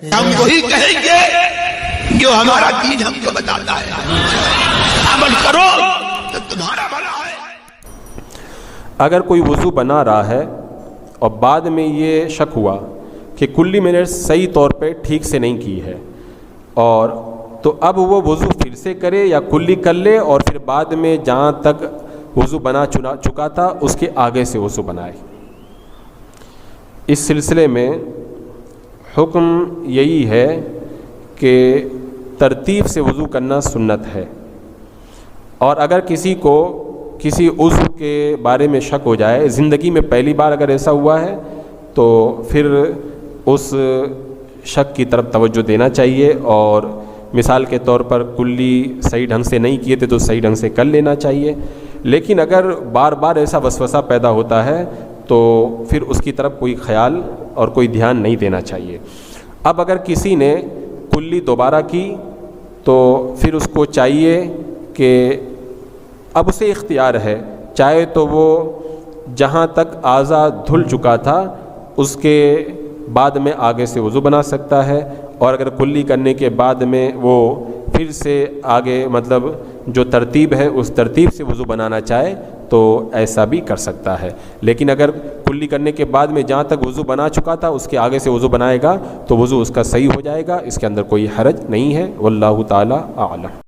ہم وہی کہیں گے جو ہمارا دین ہم کو بتاتا ہے، عمل کرو تو تمہارا بھلا ہے۔ اگر کوئی وضو بنا رہا ہے اور بعد میں یہ شک ہوا کہ کلی میں نے صحیح طور پہ ٹھیک سے نہیں کی ہے، اور تو اب وہ وضو پھر سے کرے یا کلی کر لے اور پھر بعد میں جہاں تک وضو بنا چکا تھا اس کے آگے سے وضو بنائے۔ اس سلسلے میں حکم یہی ہے کہ ترتیب سے وضو کرنا سنت ہے، اور اگر کسی کو کسی عضو کے بارے میں شک ہو جائے، زندگی میں پہلی بار اگر ایسا ہوا ہے، تو پھر اس شک کی طرف توجہ دینا چاہیے، اور مثال کے طور پر کلی صحیح ڈھنگ سے نہیں کیے تھے تو صحیح ڈھنگ سے کر لینا چاہیے۔ لیکن اگر بار بار ایسا وسوسہ پیدا ہوتا ہے تو پھر اس کی طرف کوئی خیال اور کوئی دھیان نہیں دینا چاہیے۔ اب اگر کسی نے کلی دوبارہ کی تو پھر اس کو چاہیے کہ اب اسے اختیار ہے، چاہے تو وہ جہاں تک اعضاء دھل چکا تھا اس کے بعد میں آگے سے وضو بنا سکتا ہے، اور اگر کلی کرنے کے بعد میں وہ پھر سے آگے مطلب جو ترتیب ہے اس ترتیب سے وضو بنانا چاہے تو ایسا بھی کر سکتا ہے۔ لیکن اگر کلی کرنے کے بعد میں جہاں تک وضو بنا چکا تھا اس کے آگے سے وضو بنائے گا تو وضو اس کا صحیح ہو جائے گا، اس کے اندر کوئی حرج نہیں ہے۔ واللہ تعالی اعلم۔